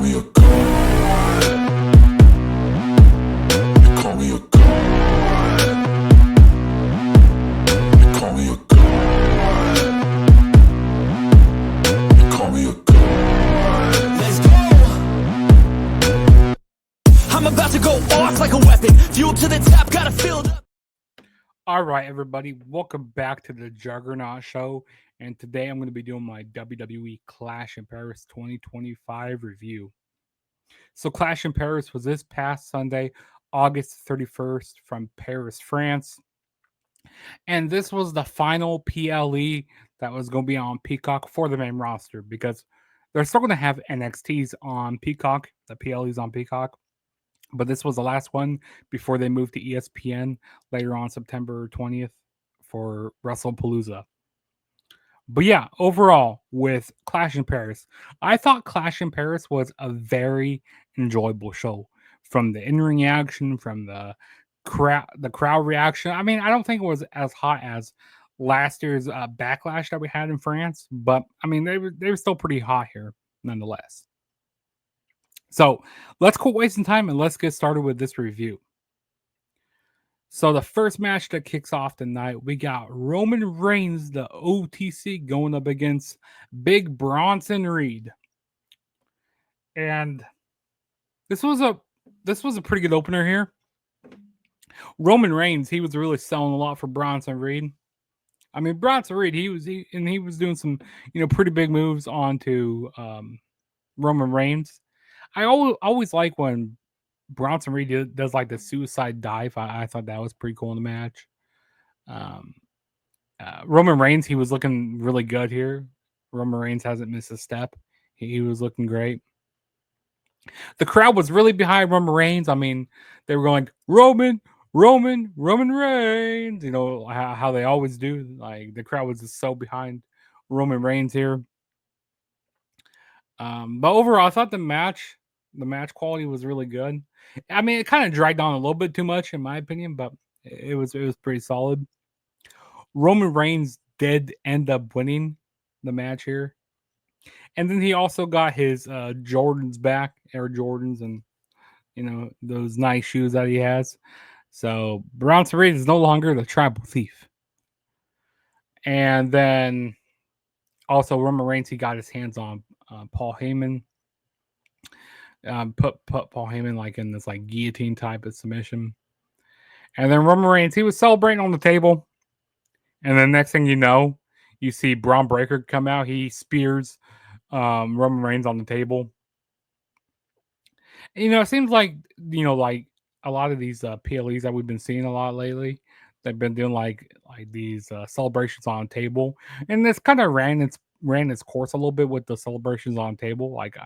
me a god. You call me a god. You call me a god. You call me a god. Let's go! I'm about to go off like a weapon. Fuel to the top, gotta fill up. All right, everybody, welcome back to the Juggernaut Show. And today I'm going to be doing my WWE Clash in Paris 2025 review. So, Clash in Paris was this past Sunday, August 31st, from Paris, France. And this was the final PLE that was going to be on Peacock for the main roster because they're still going to have NXTs on Peacock, the PLEs on Peacock. But this was the last one before they moved to ESPN later on September 20th for WrestlePalooza. But yeah, overall, with Clash in Paris, I thought Clash in Paris was a very enjoyable show. From the in-ring action, from the crowd reaction. I mean, I don't think it was as hot as last year's Backlash that we had in France, but I mean, they were still pretty hot here nonetheless. So let's quit wasting time and let's get started with this review. So the first match that kicks off the night, we got Roman Reigns, the OTC, going up against Big Bronson Reed. And this was a pretty good opener here. Roman Reigns, he was really selling a lot for Bronson Reed. I mean, Bronson Reed, he was doing some, pretty big moves onto Roman Reigns. I always like when Bronson Reed does like the suicide dive. I thought that was pretty cool in the match. Roman Reigns, he was looking really good here. Roman Reigns hasn't missed a step. He was looking great. The crowd was really behind Roman Reigns. I mean, they were going, Roman Reigns. You know, how they always do. Like, the crowd was just so behind Roman Reigns here. But overall, I thought the match quality was really good. I mean, it kind of dragged on a little bit too much, in my opinion, but it was pretty solid. Roman Reigns did end up winning the match here. And then he also got his Jordans back, Air Jordans, and those nice shoes that he has. So Bronson Reed is no longer the tribal thief. And then also Roman Reigns, he got his hands on Paul Heyman. Put Paul Heyman like in this like guillotine type of submission. And then Roman Reigns, he was celebrating on the table. And then next thing you know, you see Braun Breaker come out. He spears Roman Reigns on the table. It seems like, like a lot of these PLEs that we've been seeing a lot lately, they've been doing like these celebrations on table. And this kind of ran its course a little bit with the celebrations on table. Like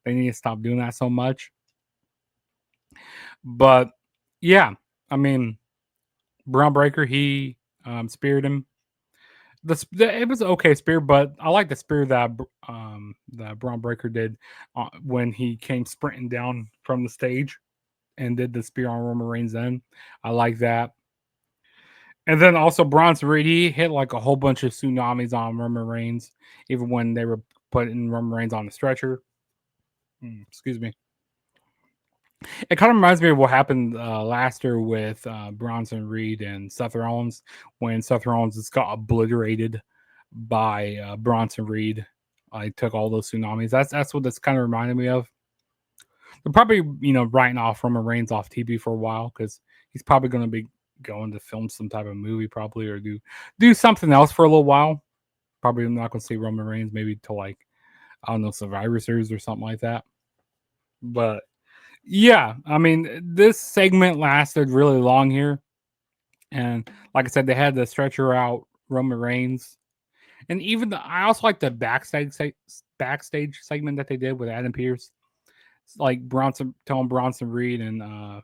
they need to stop doing that so much. But yeah, I mean, Braun Breaker, he speared him. It was okay spear, but I like the spear that Braun Breaker did when he came sprinting down from the stage and did the spear on Roman Reigns. Then I like that. And then also Bronson Reed, he hit like a whole bunch of tsunamis on Roman Reigns, even when they were putting Roman Reigns on the stretcher. Excuse me. It kind of reminds me of what happened last year with Bronson Reed and Seth Rollins, when Seth Rollins just got obliterated by Bronson Reed. I took all those tsunamis. That's what this kind of reminded me of. They're probably writing off Roman Reigns off TV for a while because he's probably going to be going to film some type of movie probably, or do something else for a little while. Probably not going to see Roman Reigns maybe till like, I don't know, Survivor Series or something like that. But yeah, I mean, this segment lasted really long here. And like I said, they had to stretcher out Roman Reigns. And even I also like the backstage segment that they did with Adam Pearce. It's like telling Bronson Reed and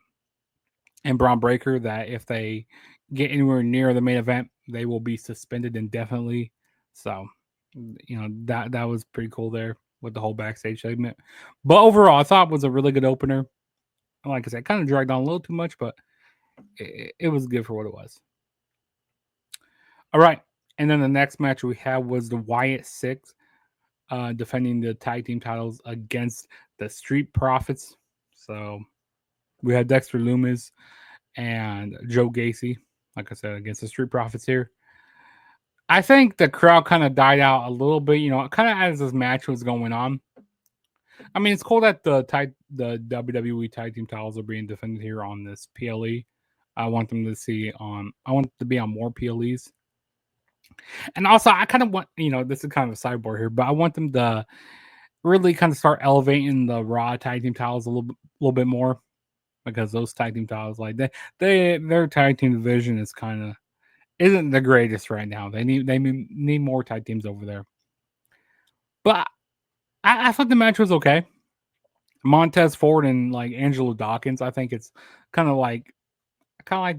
Braun Breaker that if they get anywhere near the main event, they will be suspended indefinitely. So, that was pretty cool there with the whole backstage segment. But overall, I thought it was a really good opener. Like I said, kind of dragged on a little too much, but it was good for what it was. All right. And then the next match we had was the Wyatt Six defending the tag team titles against the Street Profits. So we had Dexter Loomis and Joe Gacy, like I said, against the Street Profits here. I think the crowd kind of died out a little bit, kind of as this match was going on. I mean, it's cool that the WWE tag team titles are being defended here on this PLE. I want them to see on. I want to be on more PLEs, and also I kind of want this is kind of a sidebar here, but I want them to really kind of start elevating the Raw tag team titles a little bit more, because those tag team titles, like their tag team division is kind of isn't the greatest right now. They need more tag teams over there. But I thought the match was okay. Montez Ford and like Angelo Dawkins, I think it's kind of like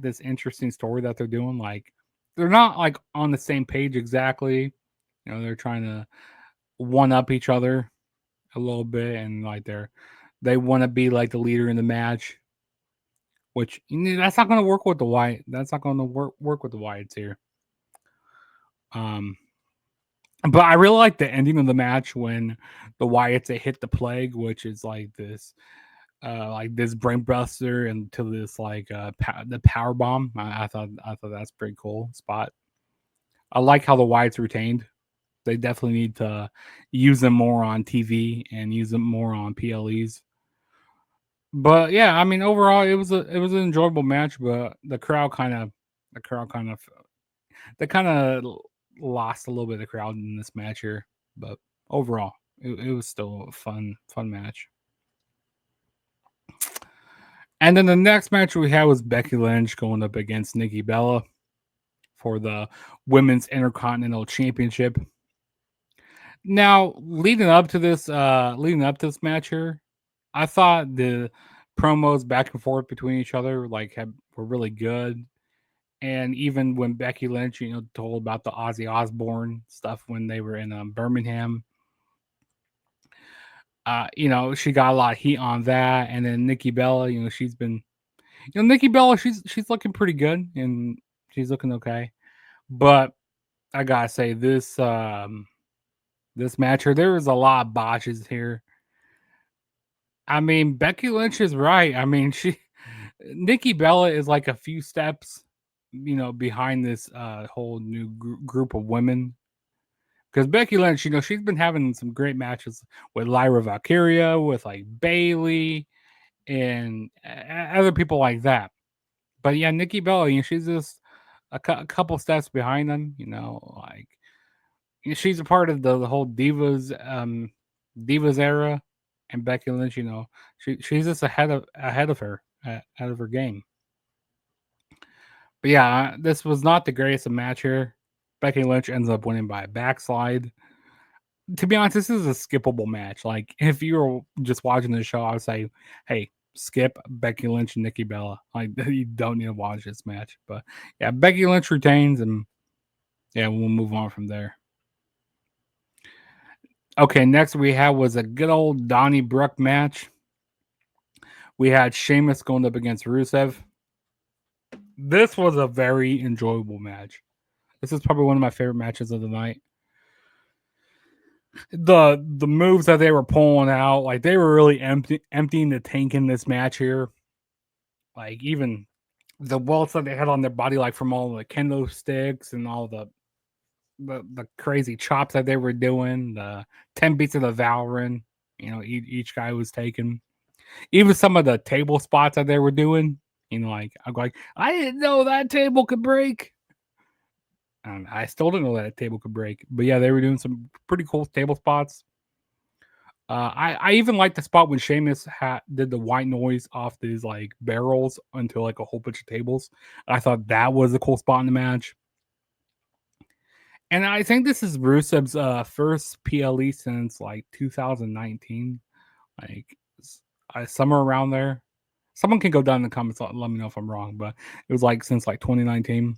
this interesting story that they're doing. Like they're not like on the same page exactly. They're trying to one up each other a little bit, and like they want to be like the leader in the match, which that's not going to work with the Wyatt. That's not going to work with the Wyatts here. But I really like the ending of the match when the Wyatts hit the plague, which is like this brainbuster into this the power bomb. I thought that's pretty cool spot. I like how the Wyatts retained. They definitely need to use them more on TV and use them more on PLEs. But yeah, I mean overall it was an enjoyable match, but the crowd kind of lost a little bit of the crowd in this match here. But overall, it was still a fun match. And then the next match we had was Becky Lynch going up against Nikki Bella for the Women's Intercontinental Championship. Now, leading up to this match here, I thought the promos back and forth between each other were really good. And even when Becky Lynch, told about the Ozzy Osbourne stuff when they were in Birmingham, she got a lot of heat on that. And then Nikki Bella, she's been, Nikki Bella, she's looking pretty good and she's looking okay. But I gotta say this match here, there was a lot of botches here. I mean, Becky Lynch is right. I mean, Nikki Bella is like a few steps, behind this whole new group of women. Because Becky Lynch, she's been having some great matches with Lyra Valkyria, with like Bailey, and other people like that. But yeah, Nikki Bella, she's just a couple steps behind them. She's a part of the whole divas era, and Becky Lynch, she's just ahead of her game. But yeah, this was not the greatest match here. Becky Lynch ends up winning by a backslide. To be honest, this is a skippable match. Like, if you were just watching the show, I would say, hey, skip Becky Lynch and Nikki Bella. Like, you don't need to watch this match. But yeah, Becky Lynch retains, and yeah, we'll move on from there. Okay, next we had was a good old Donnie Bruck match. We had Sheamus going up against Rusev. This was a very enjoyable match. This is probably one of my favorite matches of the night. The moves that they were pulling out, like they were really emptying the tank in this match here. Like even the welts that they had on their body, like from all the kendo sticks and all the crazy chops that they were doing, the 10 beats of the Valorant, each guy was taking. Even some of the table spots that they were doing, like I'm like, I didn't know that table could break. And I still didn't know that table could break. But yeah, they were doing some pretty cool table spots. I even liked the spot when Sheamus did the white noise off these like barrels onto like a whole bunch of tables. I thought that was a cool spot in the match. And I think this is Rusev's first PLE since like 2019, like somewhere around there. Someone can go down in the comments, let me know if I'm wrong, but it was like since like 2019.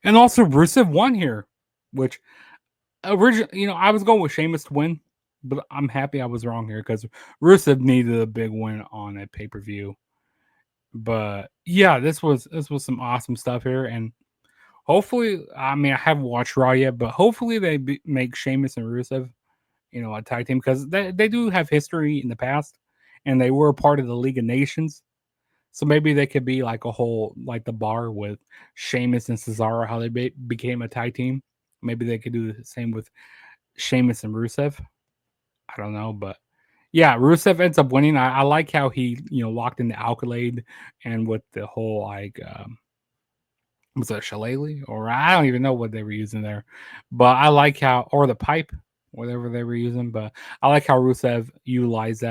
And also Rusev won here, which originally, I was going with Sheamus to win, but I'm happy I was wrong here because Rusev needed a big win on a pay-per-view. But yeah, this was some awesome stuff here, and hopefully, I mean, I haven't watched Raw yet, but hopefully they make Sheamus and Rusev a tag team because they do have history in the past, and they were part of the League of Nations. So maybe they could be like a whole like the Bar with Sheamus and Cesaro, how they became a tag team. Maybe they could do the same with Sheamus and Rusev. I don't know, but yeah, Rusev ends up winning. I like how he locked in the accolade and with the whole like was it a shillelagh or I don't even know what they were using there, but I like how or the pipe, whatever they were using. But I like how Rusev utilized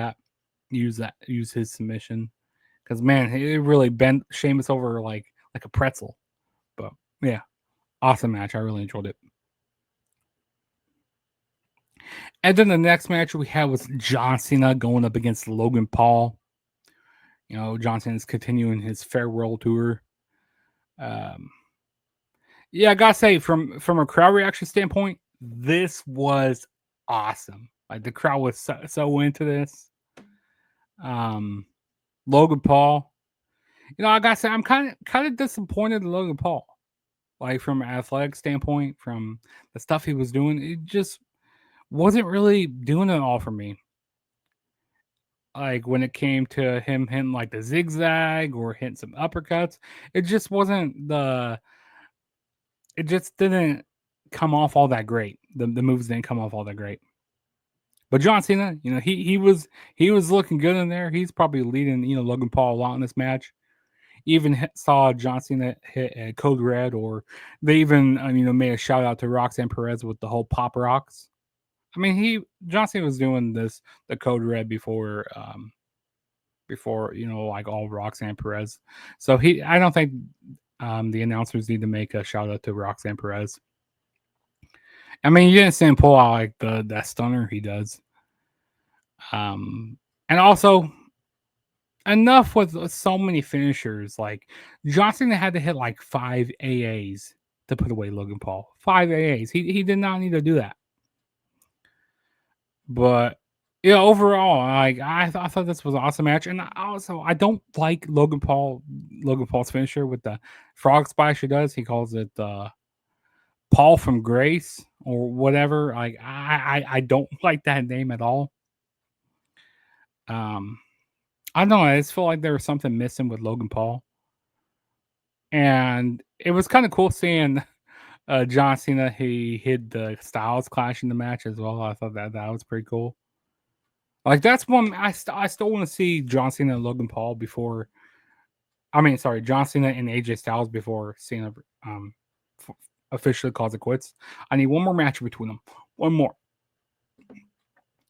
use his submission because man, it really bent Sheamus over like a pretzel. But yeah, awesome match. I really enjoyed it. And then the next match we had was John Cena going up against Logan Paul. John Cena's continuing his farewell tour. Um, yeah, I gotta say, from a crowd reaction standpoint, this was awesome. Like the crowd was so into this. Um, Logan Paul. I gotta say, I'm kind of disappointed in Logan Paul. Like from an athletic standpoint, from the stuff he was doing, it just wasn't really doing it all for me. Like when it came to him hitting like the zigzag or hitting some uppercuts, it just wasn't the. It just didn't come off all that great. The moves didn't come off all that great. But John Cena, he was looking good in there. He's probably leading Logan Paul a lot in this match. Even saw John Cena hit a code red, or they even made a shout out to Roxanne Perez with the whole pop rocks. I mean, John Cena was doing the code red before like all Roxanne Perez. So I don't think the announcers need to make a shout out to Roxanne Perez. I mean, you didn't see him pull out like that stunner he does. And also enough with so many finishers. Like John Cena had to hit like 5 AAs to put away Logan Paul. 5 AAs. He did not need to do that. But yeah, overall, like I thought this was an awesome match, and I don't like Logan Paul's finisher with the frog splash he does. He calls it Paul from Grace or whatever. Like I don't like that name at all. I don't know. I just feel like there was something missing with Logan Paul, and it was kind of cool seeing John Cena. He hid the Styles Clash in the match as well. I thought that was pretty cool. Like that's one I still want to see John Cena and Logan Paul before. I mean, sorry, John Cena and AJ Styles before Cena officially calls it quits. I need one more match between them. One more.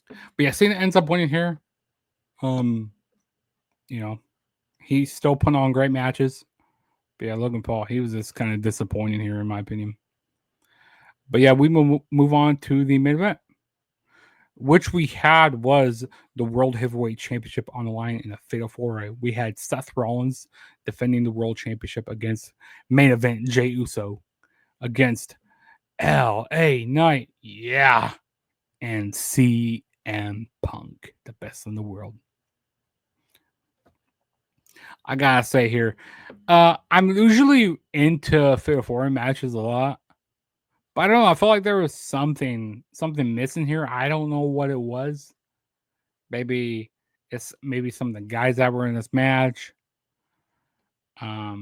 But yeah, Cena ends up winning here. He's still putting on great matches. But yeah, Logan Paul, he was just kind of disappointing here in my opinion. But yeah, we move on to the main event, which we had was the World Heavyweight Championship on the line in a fatal four-way. We had Seth Rollins defending the World Championship against main event Jey Uso against L.A. Knight, yeah, and CM Punk, the best in the world. I gotta say here, I'm usually into fatal four-way matches a lot. But I don't know. I felt like there was something missing here. I don't know what it was. Maybe it's some of the guys that were in this match. I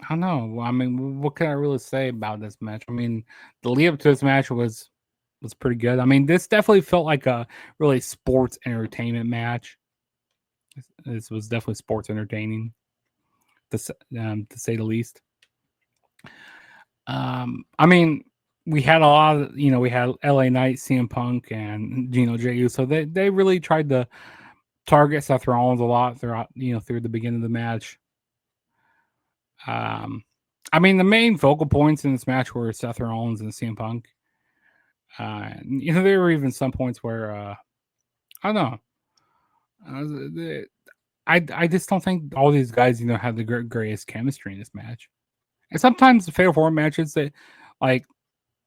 don't know. I mean, what can I really say about this match? I mean, the lead up to this match was pretty good. I mean, this definitely felt like a really sports entertainment match. This was definitely sports entertaining, to say the least. I mean, we had a lot of, we had LA Knight, CM Punk, and Jey Uso. They really tried to target Seth Rollins a lot throughout, through the beginning of the match. I mean, the main focal points in this match were Seth Rollins and CM Punk. There were even some points where I don't know. I just don't think all these guys, have the greatest chemistry in this match. And sometimes the Fatal 4 matches that, like,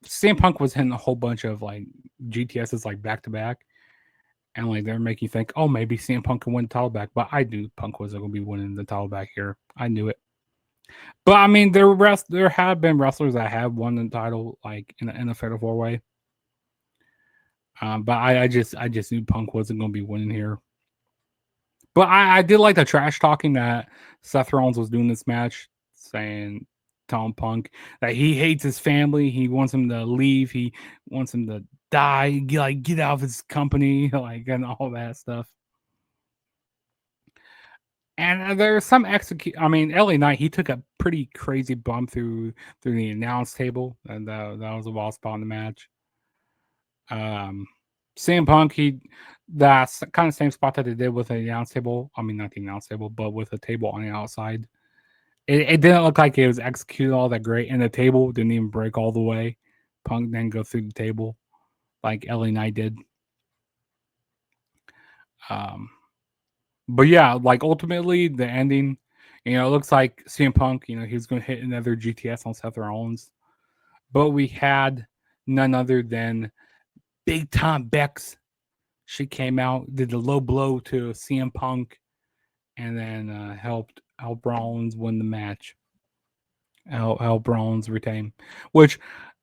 CM Punk was hitting a whole bunch of like GTSs like back to back, and like they're making you think, oh, maybe CM Punk can win the title back. But I knew Punk wasn't going to be winning the title back here. I knew it. But I mean, there have been wrestlers that have won the title like in a Fatal 4 way. But I just knew Punk wasn't going to be winning here. But I did like the trash talking that Seth Rollins was doing this match, saying telling Punk that he hates his family, he wants him to leave, he wants him to die, get out of his company, like and all that stuff. And there's some execute. I mean, LA Knight, he took a pretty crazy bump through the announce table, and that was a wild spot in the match. CM Punk, that's kind of same spot that they did with the announce table. I mean, not the announce table, but with a table on the outside. It didn't look like it was executed all that great, and the table didn't even break all the way. Punk didn't go through the table like LA Knight did. But yeah, like ultimately the ending, it looks like CM Punk, he was going to hit another GTS on Seth Rollins, but we had none other than Big Tom Bex. She came out, did the low blow to CM Punk, and then helped Rollins win the match. Help Rollins retain, which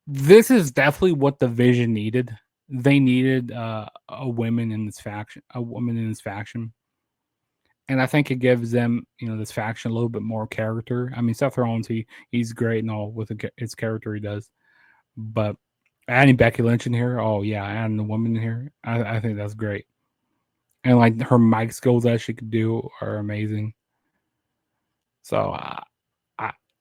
this is definitely what the Vision needed. They needed a woman in this faction, and I think it gives them, this faction a little bit more character. I mean, Seth Rollins, he's great and all with his character he does, but adding Becky Lynch in here, oh yeah, adding the woman in here, I think that's great. And like her mic skills that she could do are amazing. So,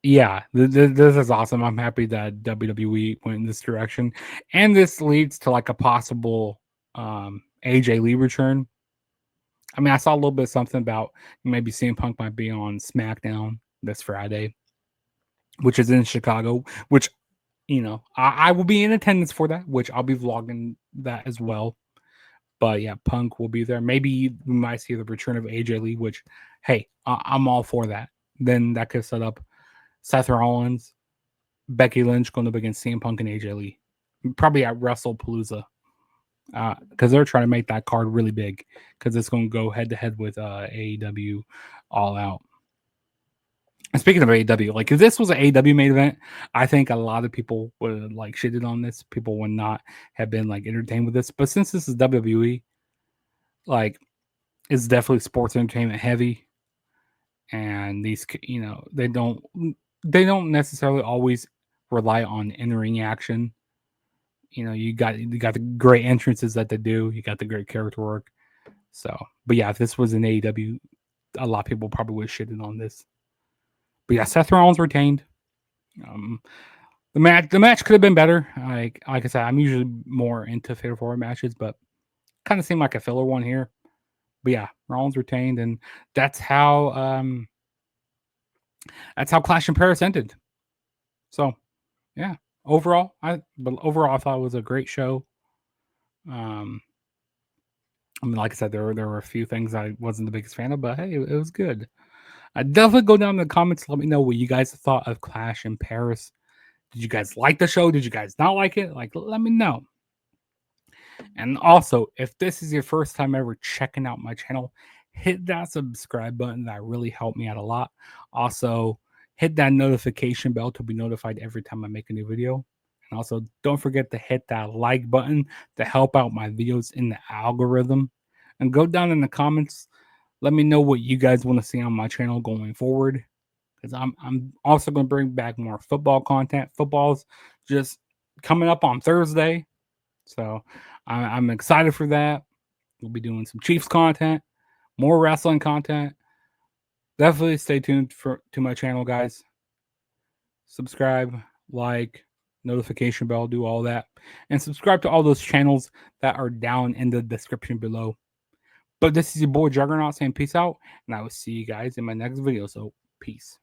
yeah, this is awesome. I'm happy that WWE went in this direction, and this leads to like a possible AJ Lee return. I mean, I saw a little bit of something about maybe CM Punk might be on SmackDown this Friday, which is in Chicago, which, I will be in attendance for that, which I'll be vlogging that as well. But yeah, Punk will be there. Maybe we might see the return of AJ Lee, which, hey, I'm all for that. Then that could set up Seth Rollins, Becky Lynch going up against CM Punk and AJ Lee, probably at WrestlePalooza, because they're trying to make that card really big, because it's going to go head to head with AEW All Out. And speaking of AEW, like if this was an AEW main event, I think a lot of people would have like shitted on this. People would not have been like entertained with this. But since this is WWE, like it's definitely sports entertainment heavy, and these, they don't necessarily always rely on in-ring action. You got the great entrances that they do. You got the great character work. So, but yeah, if this was an AEW, a lot of people probably would have shitted on this. But yeah, Seth Rollins retained. The match could have been better. Like I said, I'm usually more into fatal four matches, but kind of seemed like a filler one here. But yeah, Rollins retained, and that's how Clash in Paris ended. So yeah, overall, I thought it was a great show. I mean, like I said, there were a few things I wasn't the biggest fan of, but hey, it was good. Definitely go down in the comments. Let me know what you guys thought of Clash in Paris. Did you guys like the show? Did you guys not like it? Like, let me know. And also, if this is your first time ever checking out my channel, hit that subscribe button. That really helped me out a lot. Also, hit that notification bell to be notified every time I make a new video. And also, don't forget to hit that like button to help out my videos in the algorithm. And go down in the comments. Let me know what you guys want to see on my channel going forward. Because I'm also going to bring back more football content. Football's just coming up on Thursday. So I'm excited for that. We'll be doing some Chiefs content, more wrestling content. Definitely stay tuned to my channel, guys. Subscribe, like, notification bell, do all that. And subscribe to all those channels that are down in the description below. But this is your boy Juggernaut saying peace out, and I will see you guys in my next video. So peace.